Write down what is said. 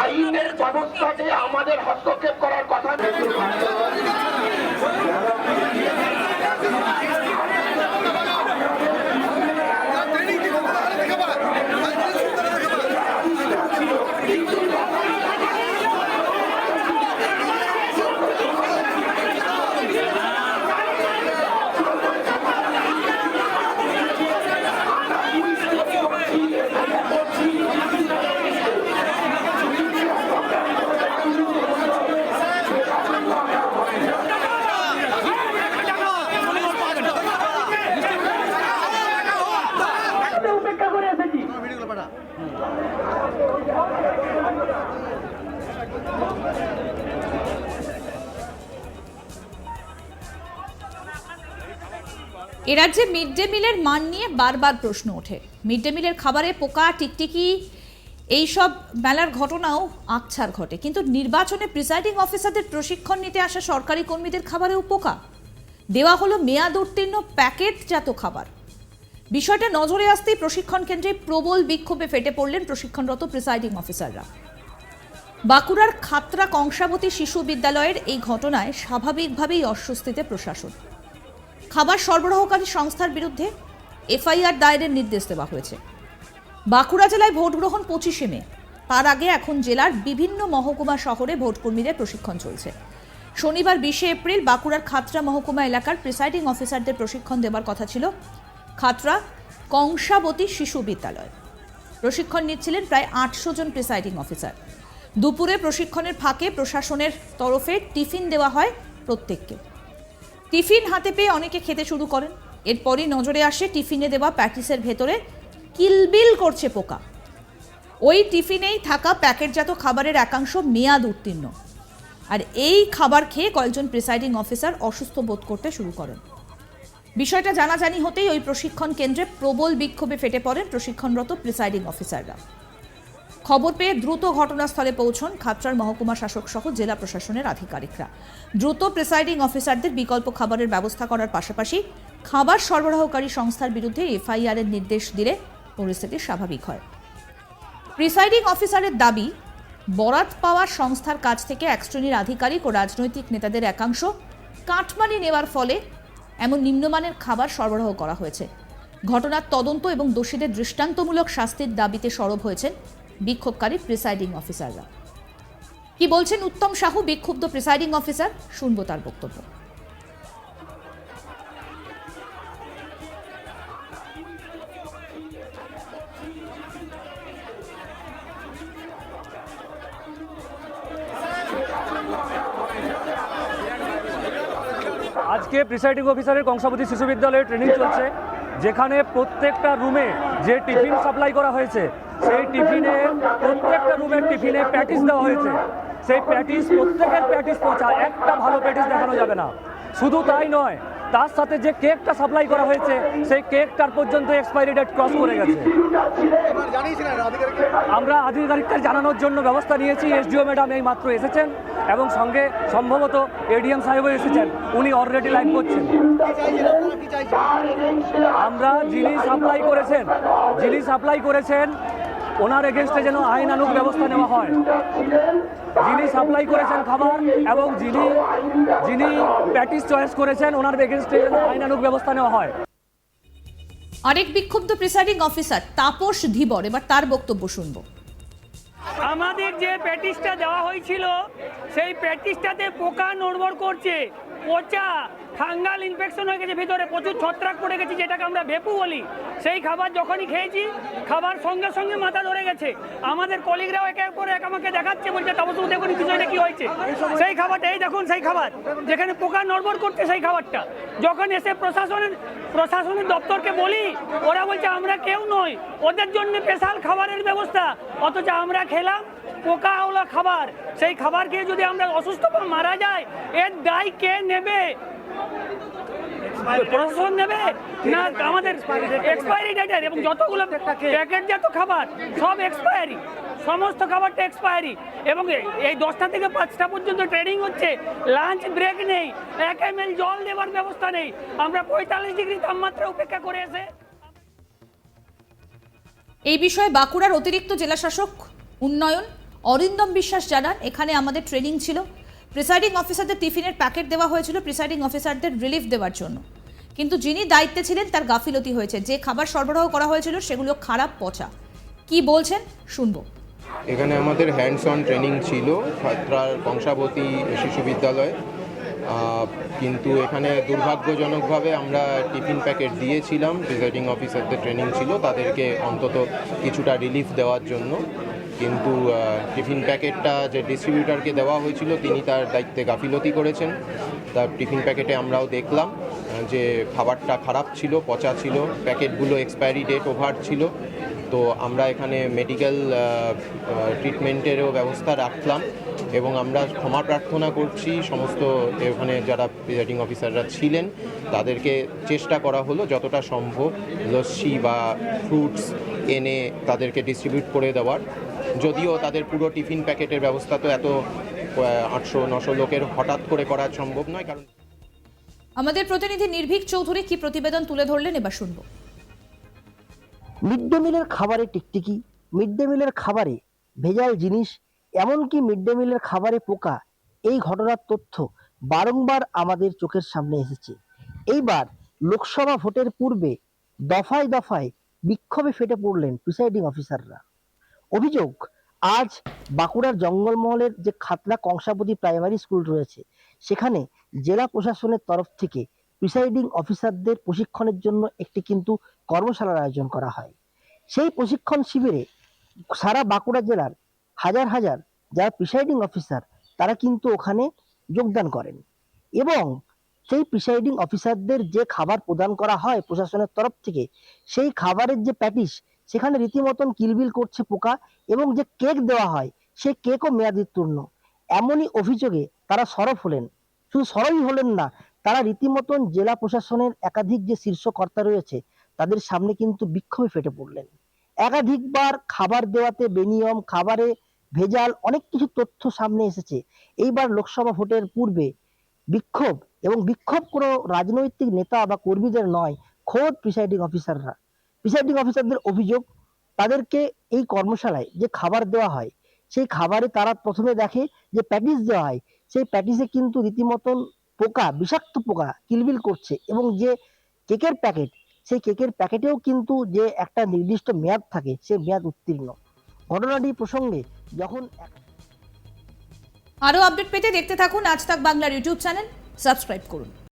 আইনের ব্যবস্থাতে আমাদের হস্তক্ষেপ করার কথা এ রাজ্যে মিড ডে মিলের মান নিয়ে বারবার প্রশ্ন ওঠে। মিড ডে মিলের খাবারে পোকা, টিকটিকি এইসব মেলার ঘটনাও আকছার ঘটে, কিন্তু নির্বাচনে প্রিসাইডিং অফিসারদের প্রশিক্ষণ নিতে আসা সরকারি কর্মীদের খাবারেও পোকা। দেওয়া হলো মেয়াদ উত্তীর্ণ প্যাকেটজাত খাবার। বিষয়টা নজরে আসতেই প্রশিক্ষণ কেন্দ্রে প্রবল বিক্ষোভে ফেটে পড়লেন প্রশিক্ষণরত প্রিসাইডিং অফিসাররা। বাঁকুড়ার খাতড়া কংসাবতী শিশু বিদ্যালয়ের এই ঘটনায় স্বাভাবিকভাবেই অস্বস্তিতে প্রশাসন। খাবার সরবরাহকারী সংস্থার বিরুদ্ধে এফআইআর দায়েরের নির্দেশ দেওয়া হয়েছে। বাঁকুড়া জেলায় ভোট গ্রহণ 25শে মে। তার আগে এখন জেলার বিভিন্ন মহকুমা শহরে ভোটকর্মীদের প্রশিক্ষণ চলছে। শনিবার 20শে এপ্রিল বাঁকুড়ার খাতড়া মহকুমা এলাকার প্রিসাইডিং অফিসারদের প্রশিক্ষণ দেওয়ার কথা ছিল খাতড়া কংসাবতী শিশু বিদ্যালয়। প্রশিক্ষণ নিচ্ছিলেন প্রায় 800 জন প্রিসাইডিং অফিসার। দুপুরে প্রশিক্ষণের ফাঁকে প্রশাসনের তরফে টিফিন দেওয়া হয় প্রত্যেককে। টিফিন হাতে পেয়ে অনেকে খেতে শুরু করেন। এরপরই নজরে আসে টিফিনে দেওয়া প্যাটিসের ভেতরে কিলবিল করছে পোকা। ওই টিফিনেই থাকা প্যাকেটজাত খাবারের একাংশ মেয়াদ উত্তীর্ণ। আর এই খাবার খেয়ে কয়েকজন প্রিসাইডিং অফিসার অসুস্থ বোধ করতে শুরু করেন। বিষয়টা জানাজানি হতেই ওই প্রশিক্ষণ কেন্দ্রে প্রবল বিক্ষোভে ফেটে পড়েন প্রশিক্ষণরত প্রিসাইডিং অফিসাররা। খবর পেয়ে দ্রুত ঘটনাস্থলে পৌঁছন খাতড়ার মহকুমা শাসক সহ জেলা প্রশাসনের আধিকারিকরা। দ্রুত প্রিসাইডিং অফিসারদের বিকল্প খাবারের ব্যবস্থা করার পাশাপাশি খাবার সরবরাহকারী সংস্থার বিরুদ্ধে এফআইআর এর নির্দেশ দিলে পরিস্থিতি স্বাভাবিক হয়। প্রিসাইডিং অফিসারের দাবি, বরাত পাওয়া সংস্থার কাছ থেকে এক শ্রেণীর আধিকারিক ও রাজনৈতিক নেতাদের একাংশ কাটমানি নেওয়ার ফলে এমন নিম্নমানের খাবার সরবরাহ করা হয়েছে। ঘটনার তদন্ত এবং দোষীদের দৃষ্টান্তমূলক শাস্তির দাবিতে সরব হয়েছেন বিক্ষোভকারী প্রিসাইডিং অফিসাররা। কি বলছেন উত্তম সাহু, বিক্ষুব্ধ প্রিসাইডিং অফিসার, শুনবো তার বক্তব্য। আজকে প্রিসাইডিং অফিসারের কংসাবতী শিশু বিদ্যালয়ে ট্রেনিং চলছে, যেখানে প্রত্যেকটা রুমে যে টিফিন সাপ্লাই করা হয়েছে সেই টিফিনে প্রত্যেকটা রুমের টিফিনে প্যাটিস দেওয়া হয়েছে। সেই প্যাটিস প্রত্যেকের প্যাটিস পচা, একটা ভালো প্যাটিস দেখানো যাবে না। শুধু তাই নয়, তার সাথে যে কেকটা সাপ্লাই করা হয়েছে সেই কেকটার পর্যন্ত এক্সপায়ারি ডেট ক্রস করে গেছে। আমরা আধিকারিকদের জানানোর জন্য ব্যবস্থা নিয়েছি। এসডিও ম্যাডাম এই মাত্র এসেছেন এবং সঙ্গে সম্ভবত এডিএম সাহেবও এসেছেন, উনি অলরেডি লাইভ করছেন। আমরা যিনি সাপ্লাই করেছেন ওনার এগেনস্টে যেন আইনানুগ ব্যবস্থা নেওয়া হয়। যিনি সাপ্লাই করেছেন খাবার এবং যিনি প্যাটিস চয়েস করেছেন ওনার এগেনস্টে যেন আইনানুগ ব্যবস্থা নেওয়া হয়। আরেক বিক্ষুব্ধ প্রিসাইডিং অফিসার তাপস ধীবর, এবার তার বক্তব্য শুনবো। আমাদের যে প্যাটিসটা দেওয়া হয়েছিল সেই প্যাটিসটাতে পোকা নড়বড় করছে, পচা, ফাঙ্গাল ইনফেকশন হয়ে গেছে, ভিতরে প্রচুর ছত্রাক পড়ে গেছে, যেটাকে আমরা ভেপু বলি। সেই খাবার যখনই খেয়েছি খাবার সঙ্গে সঙ্গে মাথা ধরে গেছে। আমাদের কলিগরাও একের পর এক আমাকে দেখাচ্ছে, বলছে তাপস দেখুন বিষয়টা কি হয়েছে। সেই খাবারটা এই দেখুন, সেই খাবার যেখানে পোকা নড়বড় করছে সেই খাবারটা যখন এসে প্রশাসনের দপ্তরকে বলি, ওরা বলছে আমরা কেউ নই, ওদের জন্য স্পেশাল খাবারের ব্যবস্থা। অথচ আমরা খেলাম পোকাওয়ালা খাবার। সেই খাবার খেয়ে যদি আমরা অসুস্থ বা মারা যাই, এর দায় কে নেবে? প্রশাসন নেবে না আমাদের এক্সপায়ারি ডেটের? এবং যতগুলো প্যাকেটজাত খাবার সব এক্সপায়ারি, সমস্ত খাবারটা এক্সপায়ারি, এবং এই 10টা থেকে 5টা পর্যন্ত ট্রেনিং হচ্ছে, লাঞ্চ ব্রেক নেই, 1 ml জল দেওয়ার ব্যবস্থা নেই। আমরা 45 ডিগ্রি তাপমাত্রা উপেক্ষা করে এসে এই বিষয়ে বাঁকুড়ার অতিরিক্ত জেলাশাসক উন্নয়ন অরিন্দম বিশ্বাস জানান, এখানে আমাদের ট্রেনিং ছিল, প্রিসাইডিং অফিসারদের টিফিনের প্যাকেট দেওয়া হয়েছিল প্রিসাইডিং অফিসারদের রিলিফ দেওয়ার জন্য, কিন্তু যিনি দায়িত্বে ছিলেন তার গাফিলতি হয়েছে, যে খাবার সরবরাহ করা হয়েছিল সেগুলো খারাপ পচা। কি বলছেন শুনবো। এখানে আমাদের হ্যান্ডস অন ট্রেনিং ছিল ছাত্রার কংসাবতী শিশু বিদ্যালয়, কিন্তু এখানে দুর্ভাগ্যজনকভাবে আমরা টিফিন প্যাকেট দিয়েছিলাম, প্রিসাইডিং অফিসারদের ট্রেনিং ছিল তাদেরকে অন্তত কিছুটা রিলিফ দেওয়ার জন্য, কিন্তু টিফিন প্যাকেটটা যে ডিস্ট্রিবিউটারকে দেওয়া হয়েছিল তিনি তার দায়িত্বে গাফিলতি করেছেন। তার টিফিন প্যাকেটে আমরাও দেখলাম যে খাবারটা খারাপ ছিল, পচা ছিল, প্যাকেটগুলো এক্সপায়ারি ডেট ওভার ছিল। তো আমরা এখানে মেডিকেল ট্রিটমেন্টেরও ব্যবস্থা রাখলাম এবং আমরা ক্ষমা প্রার্থনা করছি সমস্ত এখানে যারা প্রিসাইডিং অফিসাররা ছিলেন, তাদেরকে চেষ্টা করা হলো যতটা সম্ভব লস্যি বা ফ্রুটস এনে তাদেরকে ডিস্ট্রিবিউট করে দেওয়ার, যদিও তাদের পুরো টিফিন প্যাকেটের ব্যবস্থা তো এত 800-900 লোকের হঠাৎ করে করা সম্ভব নয়। কারণ আমাদের প্রতিনিধি নির্ভীক চৌধুরী কি প্রতিবেদন তুলে ধরলেন এবার শুনবো। মিড ডে মিলের খাবারে টিকটিকি, মিড ডে মিলের খাবারে ভেজাল জিনিস, এমনকি মিড ডে মিলের খাবারে পোকা, এই ঘটনার তথ্য বারংবার আমাদের চোখের সামনে এসেছে। এইবার লোকসভা ভোটের পূর্বে দফায় দফায় বিক্ষোভে ফেটে পড়লেন প্রিসাইডিং অফিসাররা। অভিযোগ, আজ বাঁকুড়ার জঙ্গলমহলের যে খাতলা কংসাবতী প্রাইমারি স্কুল রয়েছে সেখানে জেলা প্রশাসনের তরফ থেকে প্রিসাইডিং অফিসারদের প্রশিক্ষণের জন্য একটি কিন্তু কর্মশালার আয়োজন করা হয়। সেই প্রশিক্ষণ শিবিরে সারা বাঁকুড়া জেলার হাজার হাজার যারা প্রিসাইডিং অফিসার তারা কিন্তু ওখানে যোগদান করেন, এবং সেই প্রিসাইডিং অফিসারদের যে খাবার প্রদান করা হয় প্রশাসনের তরফ থেকে, সেই খাবারের যে প্যাটিস সেখানে রীতিমতন কিলবিল করছে পোকা, এবং যে কেক দেওয়া হয় সেই কেকও মেয়াদোত্তীর্ণ। এমনই অভিযোগে তারা সরব হলেন। শুধু সরবই হলেন না, তারা রীতিমতন জেলা প্রশাসনের একাধিক যে শীর্ষ কর্তা রয়েছে তাদের সামনে কিন্তু বিক্ষোভে ফেটে পড়লেন। একাধিকবার খাবার দেওয়াতে বেনিয়ম, খাবারে ভেজাল, অনেক কিছু তথ্য সামনে এসেছে। এইবার লোকসভা ভোটের পূর্বে বিক্ষোভ, এবং বিক্ষোভ কোনো রাজনৈতিক নেতা বা কর্মীদের নয়, খোদ প্রিসাইডিং অফিসাররা। প্রিসাইডিং অফিসারদের অভিযোগ, তাদেরকে এই কর্মশালায় যে খাবার দেওয়া হয় সেই খাবারে তারা প্রথমে দেখে যে প্যাটিস দেওয়া হয়, সেই প্যাটিসে কিন্তু রীতিমতন পোকা, বিষাক্ত পোকা কিলবিল করছে, এবং যে কেকের প্যাকেট সেই কেকের প্যাকেটেও কিন্তু যে একটা নির্দিষ্ট মেয়াদ থাকে সেই মেয়াদ উত্তীর্ণ। ঘটনাটি প্রসঙ্গে যখন আরও আপডেট পেতে দেখতে থাকুন আজ তাক বাংলার ইউটিউব চ্যানেল, সাবস্ক্রাইব করুন।